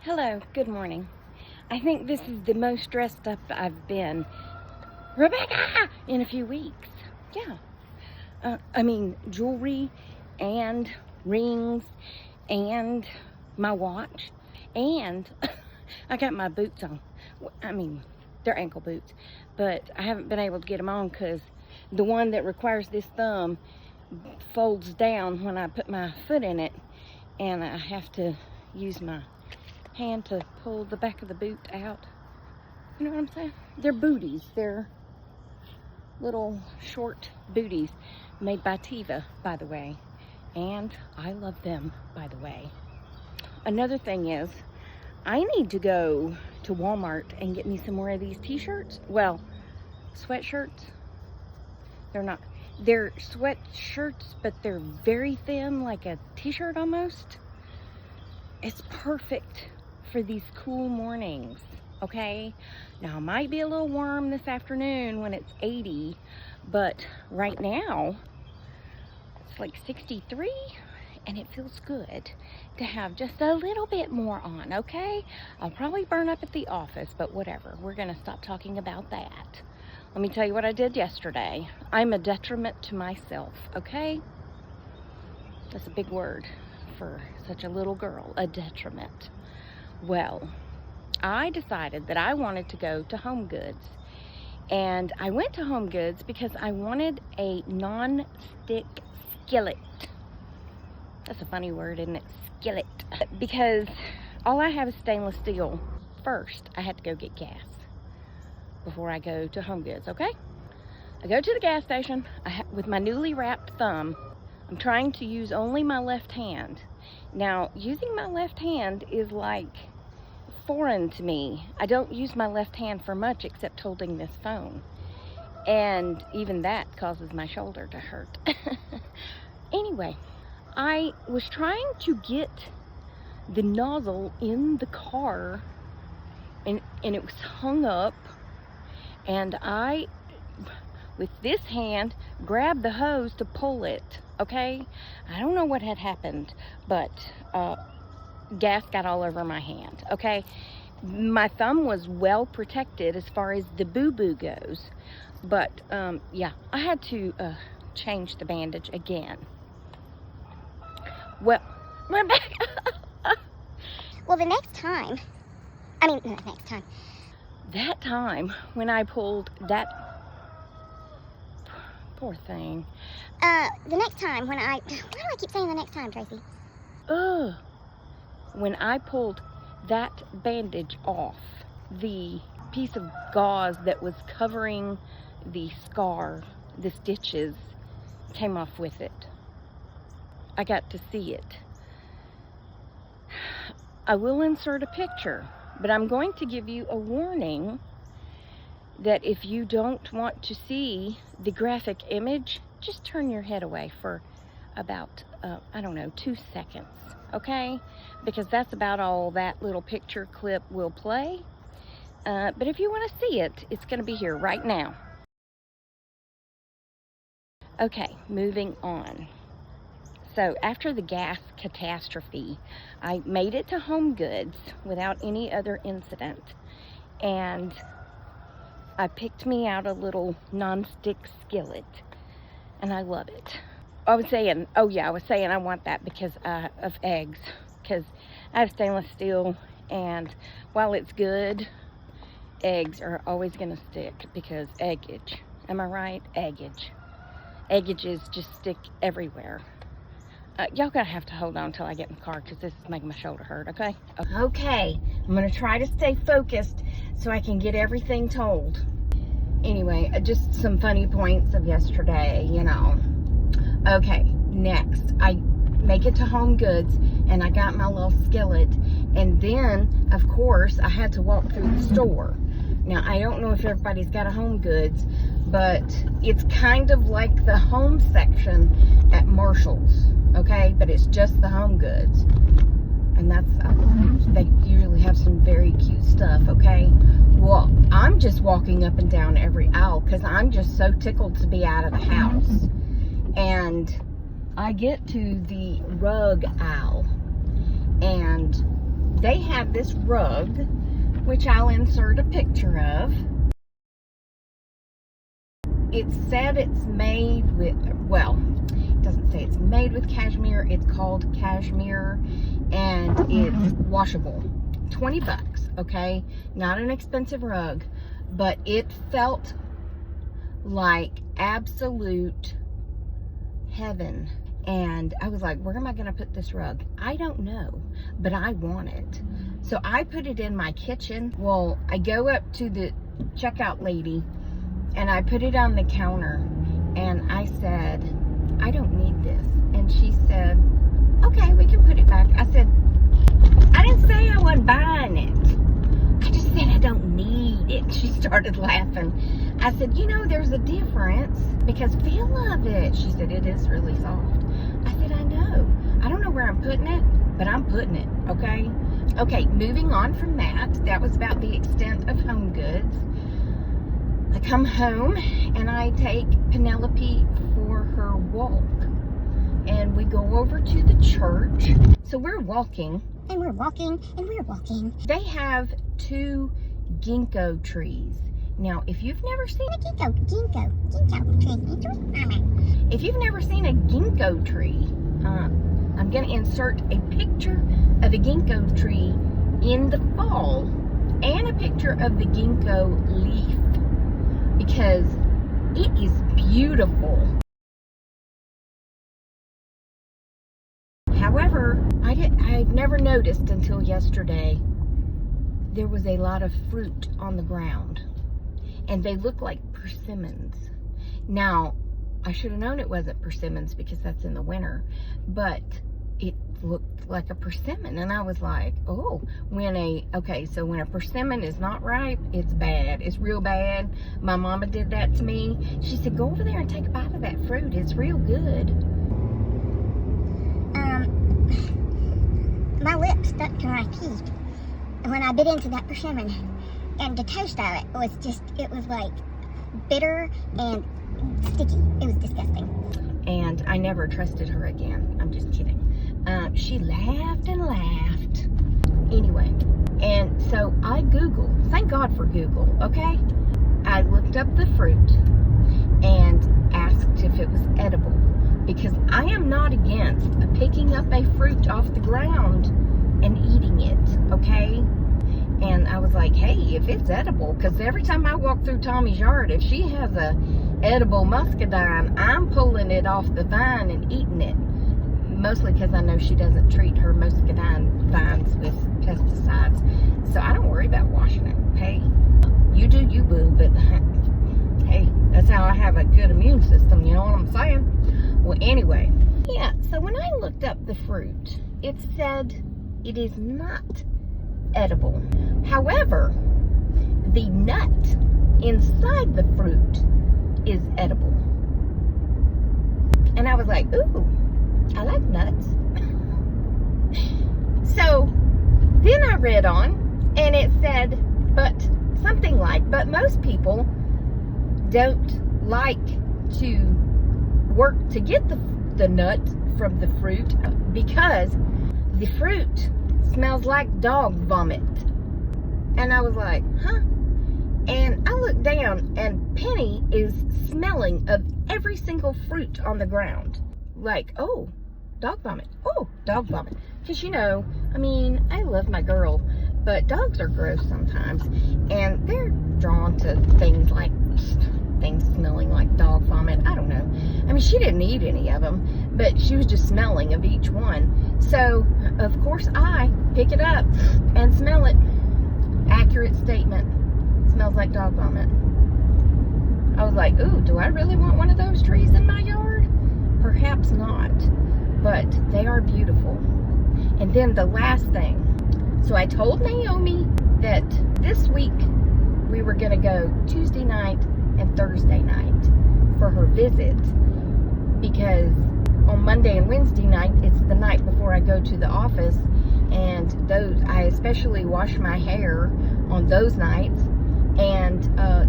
Hello, good morning. I think this is the most dressed up I've been, Rebecca, in a few weeks. Yeah. I mean, jewelry and rings and my watch and I got my boots on. I mean, they're ankle boots, but I haven't been able to get them on because the one that requires this thumb folds down when I put my foot in it, and I have to use my hand to pull the back of the boot out. You know what I'm saying? They're booties. They're little short booties made by Tiva, by the way. And I love them, by the way. Another thing is, I need to go to Walmart and get me some more of these t-shirts. Well, sweatshirts. They're sweatshirts, but they're very thin, like a t-shirt almost. It's perfect for these cool mornings, okay? Now, it might be a little warm this afternoon when it's 80, but right now, it's like 63, and it feels good to have just a little bit more on, okay? I'll probably burn up at the office, but whatever. We're gonna stop talking about that. Let me tell you what I did yesterday. I'm a detriment to myself, okay? That's a big word for such a little girl, a detriment. Well, I decided that I wanted to go to Home Goods, and I went to Home Goods because I wanted a non-stick skillet. That's a funny word, isn't it? Skillet. Because all I have is stainless steel. First, I had to go get gas before I go to Home Goods, okay? I go to the gas station with my newly wrapped thumb. I'm trying to use only my left hand. Now, using my left hand is like foreign to me. I don't use my left hand for much except holding this phone. And even that causes my shoulder to hurt. Anyway, I was trying to get the nozzle in the car, and it was hung up, and I, with this hand, grabbed the hose to pull it, okay? I don't know what had happened, but gas got all over my hand, okay? My thumb was well protected as far as the boo-boo goes, but yeah, I had to change the bandage again. Well, Rebecca. Well, the next time, that time when I pulled that, poor thing. the next time when why do I keep saying the next time, Tracy? When I pulled that bandage off, the piece of gauze that was covering the scar, the stitches, came off with it. I got to see it. I will insert a picture, but I'm going to give you a warning that if you don't want to see the graphic image, just turn your head away for about, I don't know, 2 seconds, okay? Because that's about all that little picture clip will play. But if you want to see it, it's going to be here right now. Okay, moving on. So after the gas catastrophe, I made it to Home Goods without any other incident, and I picked me out a little non-stick skillet, and I love it. I was saying I want that because of eggs, because I have stainless steel, and while it's good, eggs are always going to stick because eggage. Am I right? Eggage. Eggages just stick everywhere. Y'all gonna have to hold on until I get in the car because this is making my shoulder hurt, okay? Okay, I'm gonna try to stay focused so I can get everything told. Anyway, just some funny points of yesterday, you know. Okay, next, I make it to Home Goods and I got my little skillet, and then, of course, I had to walk through the store. Now, I don't know if everybody's got a Home Goods, but it's kind of like the home section at Marshall's, okay? But it's just the Home Goods. And that's, they usually have some very cute stuff, okay? Well, I'm just walking up and down every aisle because I'm just so tickled to be out of the house. And I get to the rug aisle, and they have this rug, which I'll insert a picture of. It said it's made with, well, it doesn't say it's made with cashmere. It's called cashmere, and it's washable. 20 bucks, okay? Not an expensive rug, but it felt like absolute heaven. And I was like, where am I going to put this rug? I don't know, but I want it. So I put it in my kitchen. Well, I go up to the checkout lady and I put it on the counter and I said, I don't need this. And she said, okay, we can put it back. I said, I didn't say I wasn't buying it. I just said I don't need it. She started laughing. I said, you know, there's a difference because feel of it. She said, it is really soft. I said, I know. I don't know where I'm putting it, but I'm putting it, okay? Okay, moving on from that. That was about the extent of Home Goods. I come home and I take Penelope for her walk. And we go over to the church. So we're walking. And we're walking, and we're walking. They have 2 ginkgo trees. Now, if you've never seen a ginkgo tree. If you've never seen a ginkgo tree, I'm going to insert a picture of a ginkgo tree in the fall and a picture of the ginkgo leaf because it is beautiful. However, I'd never noticed until yesterday there was a lot of fruit on the ground and they look like persimmons. Now, I should have known it wasn't persimmons because that's in the winter, but it looked like a persimmon and I was like, oh, when a persimmon is not ripe, it's bad. It's real bad. My mama did that to me. She said, go over there and take a bite of that fruit. It's real good. My lip stuck to my teeth when I bit into that persimmon, and the taste of it was just, it was like bitter and sticky. It was disgusting. And I never trusted her again. I'm just kidding. She laughed and laughed. Anyway, and so I Googled, thank God for Google, okay? I looked up the fruit and asked if it was edible. Because I am not against picking up a fruit off the ground and eating it, okay? And I was like, hey, if it's edible, because every time I walk through Tommy's yard, if she has a edible muscadine, I'm pulling it off the vine and eating it. Mostly because I know she doesn't treat her muscadine vines with pesticides. So I don't worry about washing it. Hey, you do you, boo, but hey, that's how I have a good immune system, you know what I'm saying? Well, anyway, yeah, so when I looked up the fruit, it said it is not edible. However, the nut inside the fruit is edible. And I was like, ooh, I like nuts. So then I read on, and it said, but something like, but most people don't like to work to get the nut from the fruit because the fruit smells like dog vomit. And I was like, huh? And I looked down and Penny is smelling of every single fruit on the ground. Like, oh, dog vomit. Oh, dog vomit. Because, you know, I mean, I love my girl, but dogs are gross sometimes. And they're drawn to things like things smelling like dog vomit. I don't know. I mean, she didn't eat any of them, but she was just smelling of each one. So, of course, I pick it up and smell it. Accurate statement. Smells like dog vomit. I was like, ooh, do I really want one of those trees in my yard? Perhaps not, but they are beautiful. And then the last thing. So I told Naomi that this week we were going to go Tuesday night and Thursday night for her visit, because on Monday and Wednesday night it's the night before I go to the office, and those I especially wash my hair on those nights and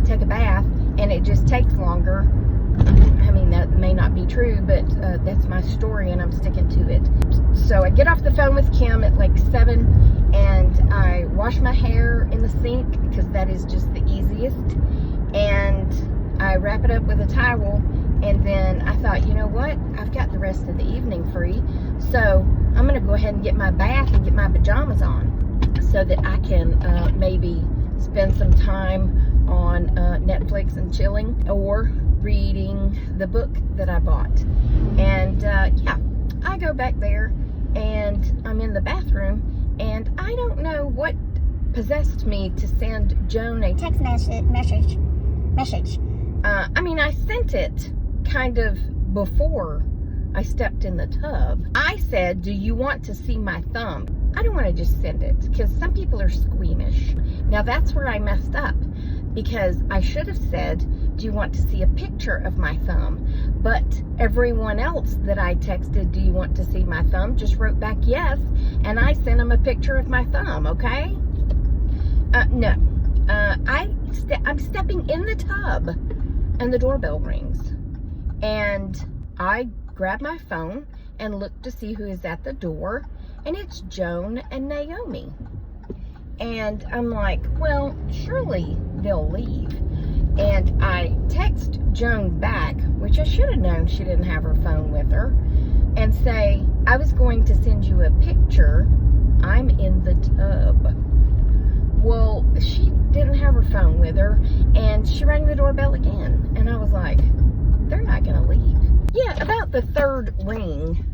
take a bath, and it just takes longer. I mean, that may not be true, but that's my story and I'm sticking to it. So I get off the phone with Kim at like 7 and I wash my hair in the sink because that is just the easiest, and I wrap it up with a towel, and then I thought, you know what, I've got the rest of the evening free, so I'm gonna go ahead and get my bath and get my pajamas on so that I can maybe spend some time on Netflix and chilling, or reading the book that I bought. And yeah, I go back there and I'm in the bathroom, and I don't know what possessed me to send Joan a Text message. I mean, I sent it kind of before I stepped in the tub. I said, do you want to see my thumb? I don't want to just send it, because some people are squeamish. Now that's where I messed up, because I should have said, do you want to see a picture of my thumb? But everyone else that I texted, do you want to see my thumb, just wrote back yes, and I sent them a picture of my thumb, okay? No. I'm stepping in the tub, and the doorbell rings. And I grab my phone and look to see who is at the door, and it's Joan and Naomi. And I'm like, well, surely they'll leave. And I text Joan back, which I should have known she didn't have her phone with her, and say, I was going to send you a picture. I'm in the tub. Well, she didn't have her phone with her, and she rang the doorbell again. And I was like, they're not going to leave. Yeah, about the third ring,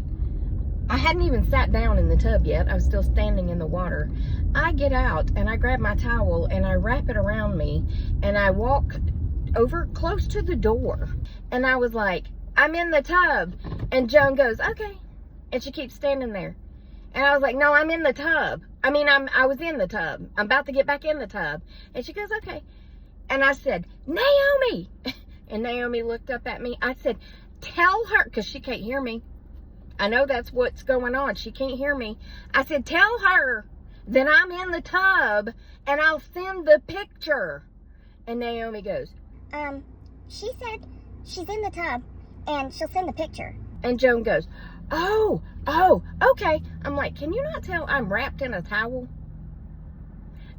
I hadn't even sat down in the tub yet. I was still standing in the water. I get out and I grab my towel and I wrap it around me, and I walk over close to the door, and I was like, I'm in the tub. And Joan goes, okay. And she keeps standing there. And I was like, no, I'm in the tub. I was in the tub. I'm about to get back in the tub. And she goes, okay. And I said, Naomi. And Naomi looked up at me. I said, tell her, because she can't hear me. I know that's what's going on. She can't hear me. I said, tell her that I'm in the tub and I'll send the picture. And Naomi goes, she said she's in the tub and she'll send the picture. And Joan goes, oh, okay. I'm like, can you not tell I'm wrapped in a towel?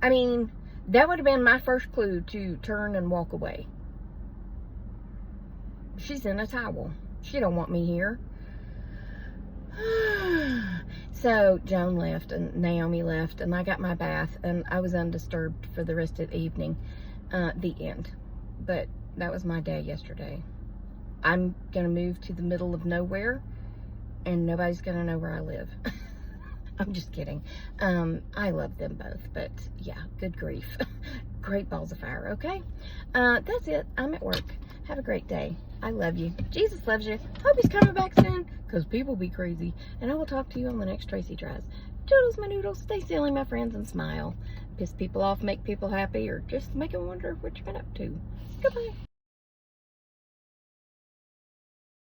I mean, that would have been my first clue to turn and walk away. She's in a towel. She don't want me here. So Joan left and Naomi left, and I got my bath, and I was undisturbed for the rest of the evening. The end. But that was my day yesterday. I'm gonna move to the middle of nowhere, and nobody's gonna know where I live. I'm just kidding. I love them both, but yeah, good grief. Great balls of fire, okay? That's it. I'm at work. Have a great day. I love you. Jesus loves you. Hope he's coming back soon, because people be crazy. And I will talk to you on the next Tracy Tries. Toodles, my noodles. Stay silly, my friends, and smile. Piss people off, make people happy, or just make them wonder what you've been up to. Goodbye.